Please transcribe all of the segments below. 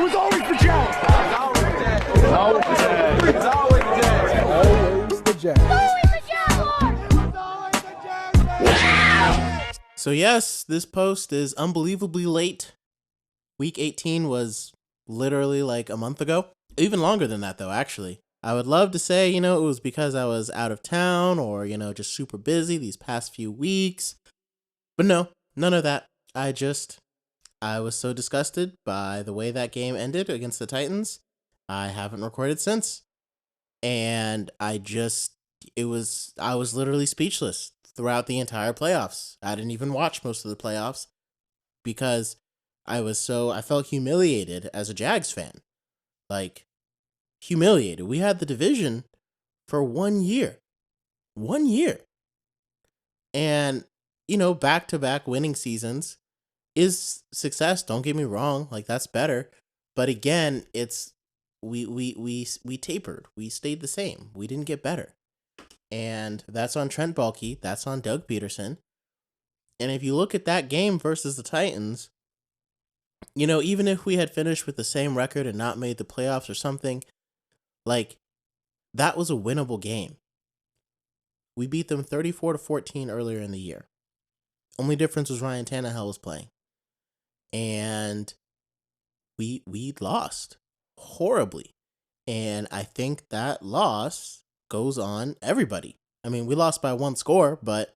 was always the Jags. It was always the Jags. It was always the Jags. Always the Jags. So yes, this post is unbelievably late. Week 18 was literally like a month ago. Even longer than that, though, actually. I would love to say, it was because I was out of town or, just super busy these past few weeks. But no, none of that. I was so disgusted by the way that game ended against the Titans. I haven't recorded since. And I was literally speechless throughout the entire playoffs. I didn't even watch most of the playoffs because I felt humiliated as a Jags fan. Like, humiliated. We had the division for 1 year. 1 year. And, back-to-back winning seasons is success. Don't get me wrong. Like, that's better. But again, we tapered. We stayed the same. We didn't get better. And that's on Trent Baalke. That's on Doug Peterson. And if you look at that game versus the Titans, even if we had finished with the same record and not made the playoffs or something, like, that was a winnable game. We beat them 34-14 earlier in the year. Only difference was Ryan Tannehill was playing. And we lost horribly. And I think that loss goes on everybody. I mean, we lost by one score, but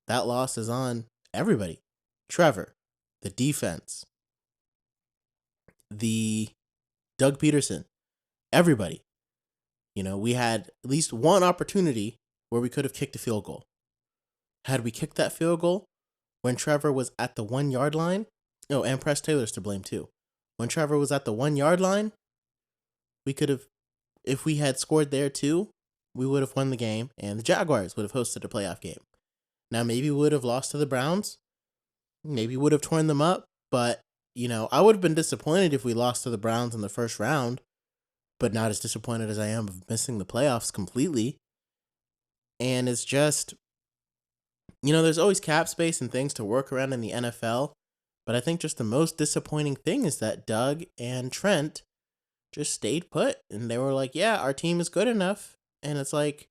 that loss is on everybody. Trevor, the defense, the Doug Peterson, everybody. We had at least one opportunity where we could have kicked a field goal. Had we kicked that field goal when Trevor was at the 1 yard line, and Press Taylor's to blame too. When Trevor was at the 1 yard line, we could have, if we had scored there too, we would have won the game, and the Jaguars would have hosted a playoff game. Now, maybe we would have lost to the Browns. Maybe would have torn them up, but, I would have been disappointed if we lost to the Browns in the first round, but not as disappointed as I am of missing the playoffs completely. And it's just, there's always cap space and things to work around in the NFL, but I think just the most disappointing thing is that Doug and Trent just stayed put, and they were like, yeah, our team is good enough. And it's like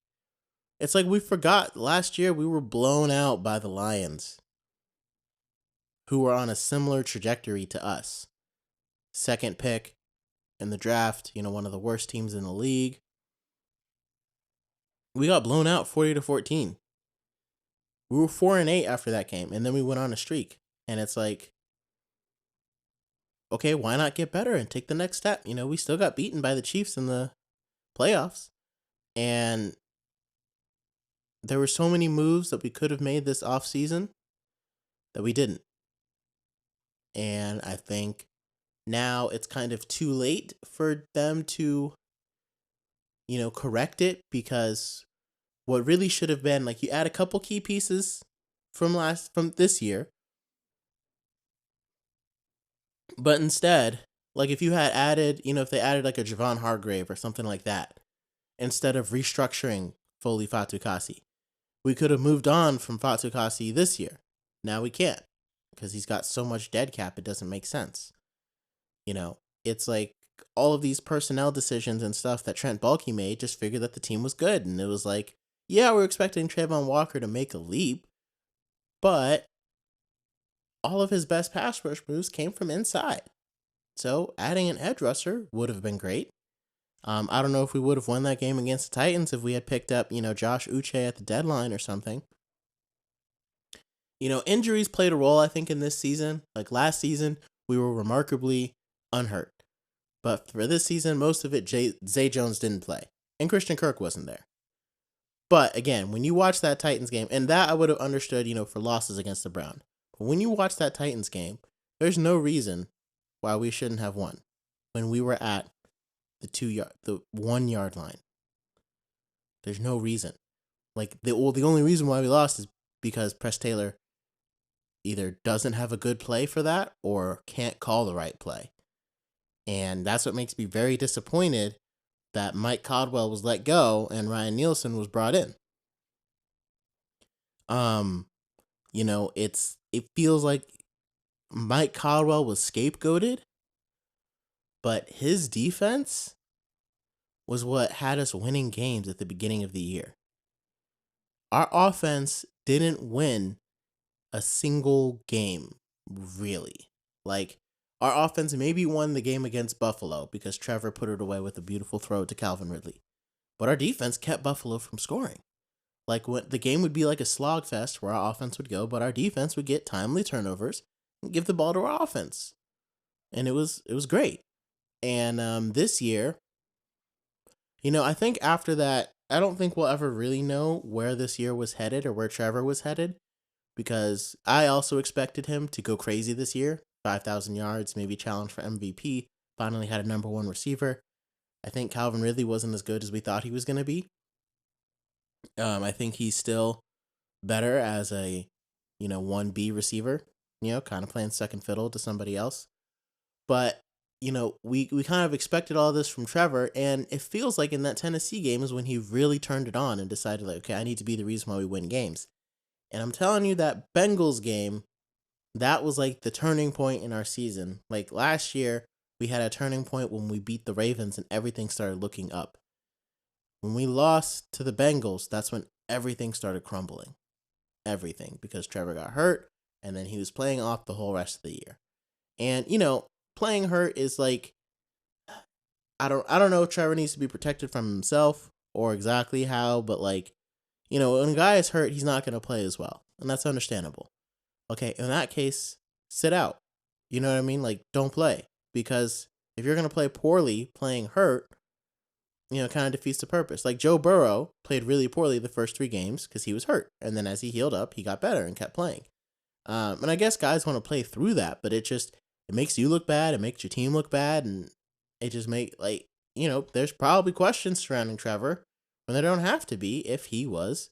we forgot last year we were blown out by the Lions, who were on a similar trajectory to us. Second pick in the draft, one of the worst teams in the league. We got blown out 40-14. We were 4-8 after that game, and then we went on a streak. And it's like, okay, why not get better and take the next step? We still got beaten by the Chiefs in the playoffs. And there were so many moves that we could have made this offseason that we didn't. And I think now it's kind of too late for them to, correct it, because what really should have been, like, you add a couple key pieces from this year. But instead, like, if you had added, if they added like a Javon Hargrave or something like that, instead of restructuring Foley Fatukasi, we could have moved on from Fatukasi this year. Now we can't, because he's got so much dead cap, it doesn't make sense. It's like all of these personnel decisions and stuff that Trent Baalke made, just figured that the team was good. And it was like, yeah, we're expecting Trayvon Walker to make a leap, but all of his best pass rush moves came from inside. So adding an edge rusher would have been great. I don't know if we would have won that game against the Titans if we had picked up, Josh Uche at the deadline or something. Injuries played a role, I think, in this season. Like last season, we were remarkably unhurt. But for this season, most of it, Zay Jones didn't play. And Christian Kirk wasn't there. But again, when you watch that Titans game, and that I would have understood, for losses against the Browns. But when you watch that Titans game, there's no reason why we shouldn't have won when we were at the 1 yard line. There's no reason. Like, the only reason why we lost is because Press Taylor either doesn't have a good play for that or can't call the right play. And that's what makes me very disappointed that Mike Caldwell was let go and Ryan Nielsen was brought in. It feels like Mike Caldwell was scapegoated, but his defense was what had us winning games at the beginning of the year. Our offense didn't win a single game, really. Like, our offense maybe won the game against Buffalo because Trevor put it away with a beautiful throw to Calvin Ridley. But our defense kept Buffalo from scoring. Like, when the game would be like a slog fest where our offense would go, but our defense would get timely turnovers and give the ball to our offense. And it was great. And this year, I think after that, I don't think we'll ever really know where this year was headed or where Trevor was headed, because I also expected him to go crazy this year. 5,000 yards, maybe challenge for MVP. Finally had a number one receiver. I think Calvin Ridley wasn't as good as we thought he was going to be. I think he's still better as a, 1B receiver, kind of playing second fiddle to somebody else. But, we kind of expected all this from Trevor, and it feels like in that Tennessee game is when he really turned it on and decided, like, okay, I need to be the reason why we win games. And I'm telling you, that Bengals game, that was like the turning point in our season. Like last year, we had a turning point when we beat the Ravens and everything started looking up. When we lost to the Bengals, that's when everything started crumbling. Everything, because Trevor got hurt, and then he was playing off the whole rest of the year. And, playing hurt is like, I don't know if Trevor needs to be protected from himself or exactly how, but like, when a guy is hurt, he's not going to play as well. And that's understandable. Okay, in that case, sit out. You know what I mean? Like, don't play. Because if you're going to play poorly, playing hurt, kind of defeats the purpose. Like, Joe Burrow played really poorly the first 3 games because he was hurt. And then as he healed up, he got better and kept playing. And I guess guys want to play through that, but it makes you look bad. It makes your team look bad. And it just there's probably questions surrounding Trevor when there don't have to be if he was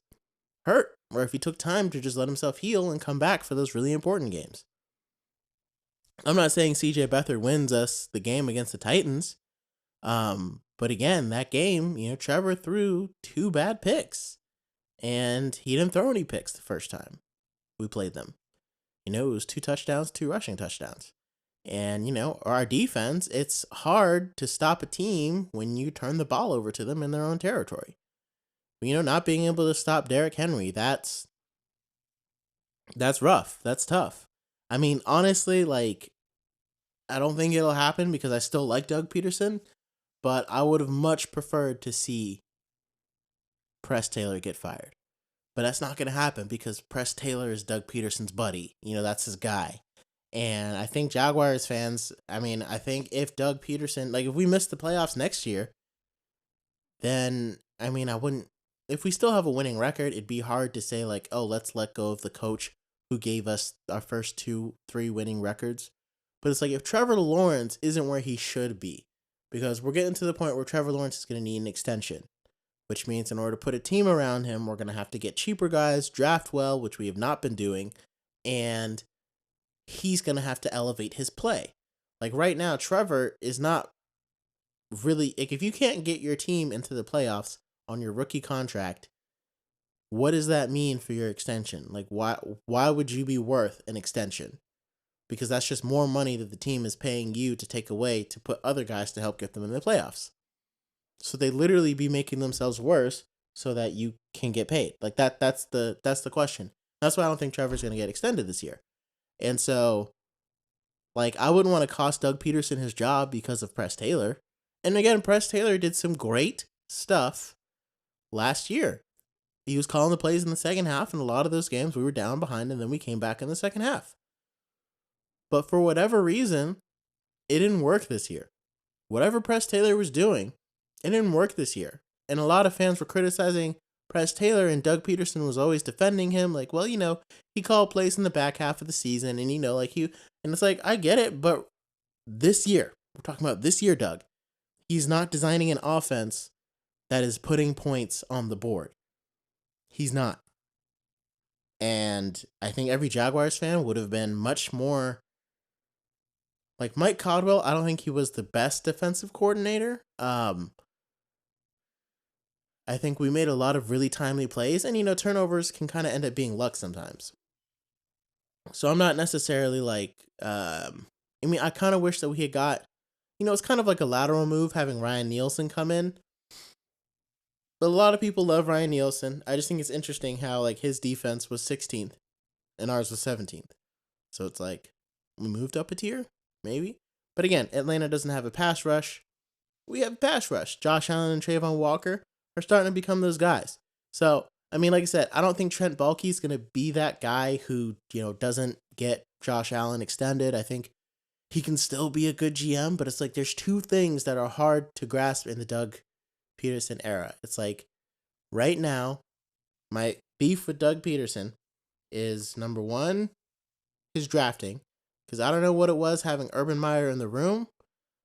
hurt or if he took time to just let himself heal and come back for those really important games. I'm not saying CJ Beathard wins us the game against the Titans. But again, that game, Trevor threw 2 bad picks and he didn't throw any picks the first time we played them. It was 2 touchdowns, 2 rushing touchdowns. And, our defense, it's hard to stop a team when you turn the ball over to them in their own territory. Not being able to stop Derrick Henry, that's rough. That's tough. I mean, honestly, like, I don't think it'll happen because I still like Doug Peterson, but I would have much preferred to see Press Taylor get fired. But that's not going to happen because Press Taylor is Doug Peterson's buddy. That's his guy. And I think Jaguars fans, I think if Doug Peterson, like if we miss the playoffs next year, then, I wouldn't, if we still have a winning record, it'd be hard to say like, oh, let's let go of the coach who gave us our first 2-3 winning records. But it's like if Trevor Lawrence isn't where he should be, because we're getting to the point where Trevor Lawrence is going to need an extension, which means in order to put a team around him, we're going to have to get cheaper guys, draft well, which we have not been doing, and he's going to have to elevate his play. Like right now, Trevor is not really, like if you can't get your team into the playoffs on your rookie contract, what does that mean for your extension? Like why would you be worth an extension? Because that's just more money that the team is paying you to take away to put other guys to help get them in the playoffs. So they literally be making themselves worse so that you can get paid. Like that's the question. That's why I don't think Trevor's going to get extended this year. And so, like, I wouldn't want to cost Doug Peterson his job because of Press Taylor. And again, Press Taylor did some great stuff last year. He was calling the plays in the second half, and a lot of those games we were down behind, and then we came back in the second half. But for whatever reason, it didn't work this year. Whatever Press Taylor was doing, it didn't work this year. And a lot of fans were criticizing Press Taylor, and Doug Peterson was always defending him. Like, well, he called plays in the back half of the season, and and it's like, I get it, but this year, we're talking about this year, Doug, he's not designing an offense that is putting points on the board. He's not. And I think every Jaguars fan would have been much more like Mike Caldwell. I don't think he was the best defensive coordinator. I think we made a lot of really timely plays, and turnovers can kind of end up being luck sometimes. So I'm not necessarily like, I kind of wish that we had got it's kind of like a lateral move having Ryan Nielsen come in. But a lot of people love Ryan Nielsen. I just think it's interesting how like his defense was 16th and ours was 17th. So it's like we moved up a tier, maybe. But again, Atlanta doesn't have a pass rush. We have a pass rush. Josh Allen and Trayvon Walker are starting to become those guys. So, I mean, like I said, I don't think Trent Baalke's going to be that guy who, doesn't get Josh Allen extended. I think he can still be a good GM, but it's like there's two things that are hard to grasp in the Doug Peterson era. It's like right now, my beef with Doug Peterson is number one, his drafting. Because I don't know what it was having Urban Meyer in the room,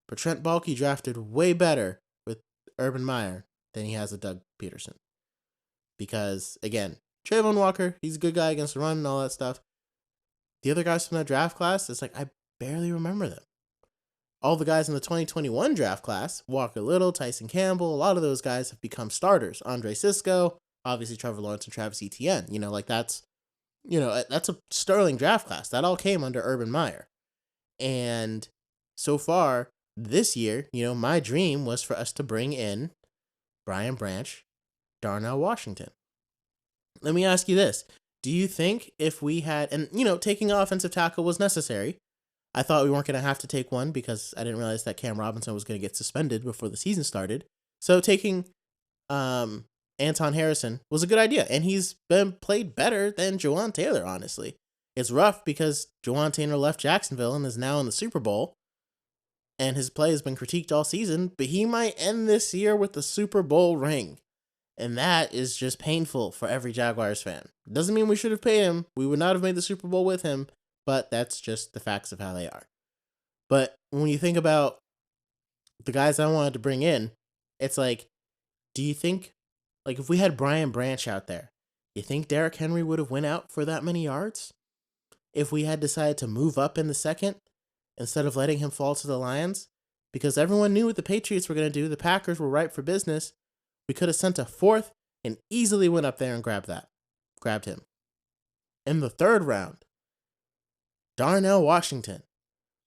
but Trent Baalke drafted way better with Urban Meyer than he has with Doug Peterson. Because, again, Trayvon Walker, he's a good guy against the run and all that stuff. The other guys from that draft class, it's like I barely remember them. All the guys in the 2021 draft class, Walker Little, Tyson Campbell, a lot of those guys have become starters. Andre Sisco, obviously Trevor Lawrence and Travis Etienne. That's a sterling draft class. That all came under Urban Meyer. And so far this year, my dream was for us to bring in Brian Branch, Darnell Washington. Let me ask you this. Do you think if we had, and taking an offensive tackle was necessary. I thought we weren't going to have to take one because I didn't realize that Cam Robinson was going to get suspended before the season started. So taking Anton Harrison was a good idea. And he's been played better than Jawan Taylor, honestly. It's rough because Jawan Taylor left Jacksonville and is now in the Super Bowl. And his play has been critiqued all season, but he might end this year with the Super Bowl ring. And that is just painful for every Jaguars fan. Doesn't mean we should have paid him. We would not have made the Super Bowl with him, but that's just the facts of how they are. But when you think about the guys I wanted to bring in, it's like, do you think, like if we had Brian Branch out there, you think Derrick Henry would have went out for that many yards? If we had decided to move up in the second, instead of letting him fall to the Lions? Because everyone knew what the Patriots were going to do. The Packers were ripe for business. We could have sent a fourth and easily went up there and grabbed him. In the third round, Darnell Washington.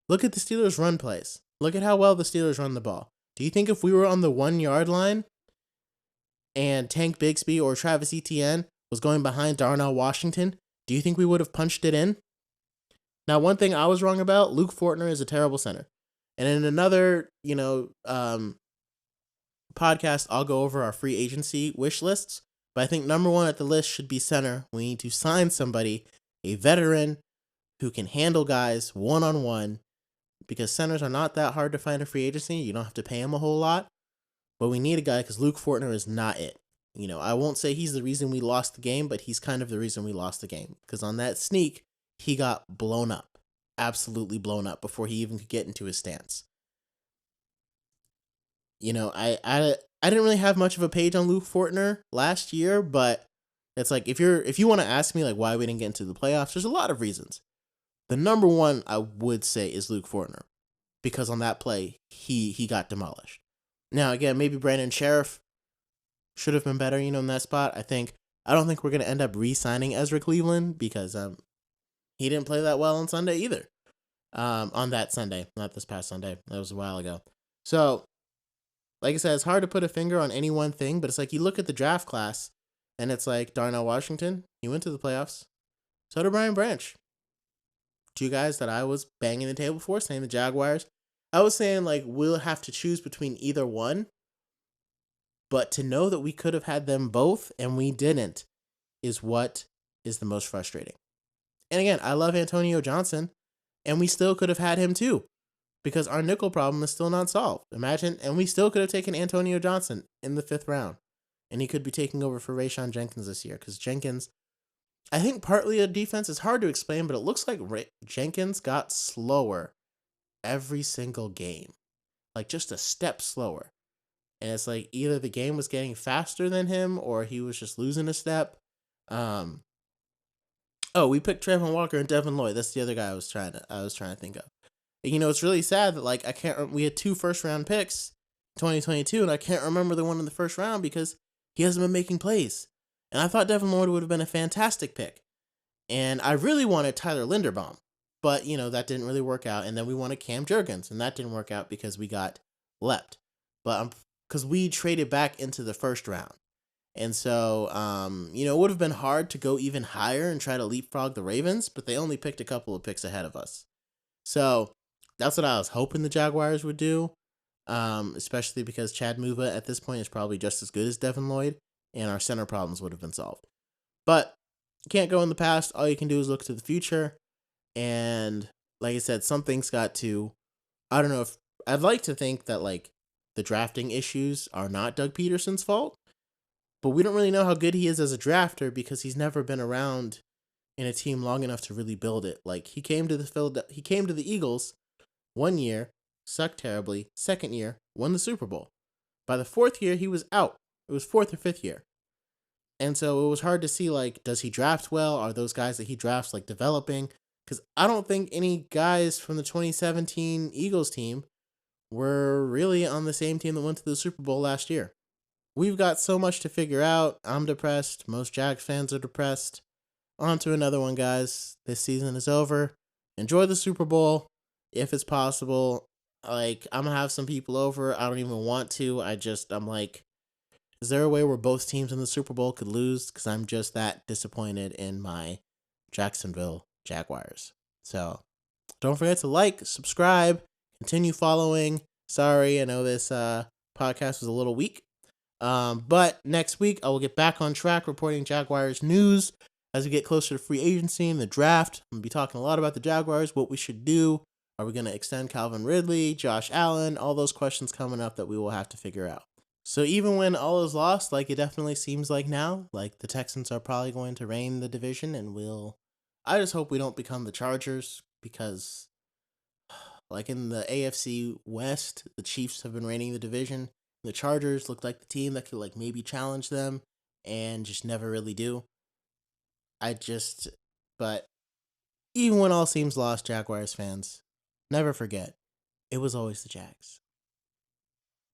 Look at the Steelers' run plays. Look at how well the Steelers run the ball. Do you think if we were on the 1 yard line and Tank Bigsby or Travis Etienne was going behind Darnell Washington, do you think we would have punched it in? Now, one thing I was wrong about, Luke Fortner is a terrible center. And in another, podcast, I'll go over our free agency wish lists. But I think number one at the list should be center. We need to sign somebody, a veteran who can handle guys one-on-one, because centers are not that hard to find in free agency. You don't have to pay him a whole lot. But we need a guy because Luke Fortner is not it. I won't say he's the reason we lost the game, but he's kind of the reason we lost the game. Because on that sneak, he got blown up. Absolutely blown up before he even could get into his stance. I didn't really have much of a page on Luke Fortner last year, but it's like if you want to ask me like why we didn't get into the playoffs, there's a lot of reasons. The number one I would say is Luke Fortner, because on that play he got demolished. Now again, maybe Brandon Sheriff should have been better, in that spot. I don't think we're gonna end up re-signing Ezra Cleveland because he didn't play that well on Sunday either. On that Sunday, not this past Sunday. That was a while ago. So, like I said, it's hard to put a finger on any one thing, but it's like you look at the draft class, and it's like Darnell Washington, he went to the playoffs. So did Brian Branch. Two guys that I was banging the table for, saying the Jaguars. I was saying, like, we'll have to choose between either one, but to know that we could have had them both, and we didn't, is what is the most frustrating. And again, I love Antonio Johnson, and we still could have had him too, because our nickel problem is still not solved. Imagine, and we still could have taken Antonio Johnson in the 5th round, and he could be taking over for Rayshawn Jenkins this year, because Jenkins, I think partly a defense is hard to explain, but it looks like Jenkins got slower every single game, like just a step slower. And it's like either the game was getting faster than him or he was just losing a step. We picked Trayvon Walker and Devin Lloyd. That's the other guy I was trying to think of. And, it's really sad that like we had 2 first-round picks 2022, and I can't remember the one in the first round because he hasn't been making plays. And I thought Devin Lloyd would have been a fantastic pick. And I really wanted Tyler Linderbaum, but that didn't really work out. And then we wanted Cam Jurgens, and that didn't work out because we got leapt. But because we traded back into the first round. And so, it would have been hard to go even higher and try to leapfrog the Ravens, but they only picked a couple of picks ahead of us. So that's what I was hoping the Jaguars would do, especially because Chad Muva at this point is probably just as good as Devin Lloyd, and our center problems would have been solved. But you can't go in the past. All you can do is look to the future. And like I said, something's got to, I don't know if, I'd like to think that the drafting issues are not Doug Peterson's fault. But we don't really know how good he is as a drafter because he's never been around in a team long enough to really build it. He came to the Eagles 1 year, sucked terribly. Second year, won the Super Bowl. By the fourth year, he was out. It was fourth or fifth year. And so it was hard to see, does he draft well? Are those guys that he drafts, developing? Because I don't think any guys from the 2017 Eagles team were really on the same team that went to the Super Bowl last year. We've got so much to figure out. I'm depressed. Most Jags fans are depressed. On to another one, guys. This season is over. Enjoy the Super Bowl if it's possible. I'm going to have some people over. I don't even want to. I'm like, is there a way where both teams in the Super Bowl could lose? Because I'm just that disappointed in my Jacksonville Jaguars. So don't forget to subscribe, continue following. Sorry, I know this podcast was a little weak. But next week, I will get back on track reporting Jaguars news as we get closer to free agency and the draft. I'm going to be talking a lot about the Jaguars, what we should do. Are we going to extend Calvin Ridley, Josh Allen? All those questions coming up that we will have to figure out. So even when all is lost, it definitely seems like now, the Texans are probably going to reign the division, and I just hope we don't become the Chargers because, in the AFC West, the Chiefs have been reigning the division. The Chargers look like the team that could maybe challenge them and just never really do. But even when all seems lost, Jaguars fans, never forget, it was always the Jags.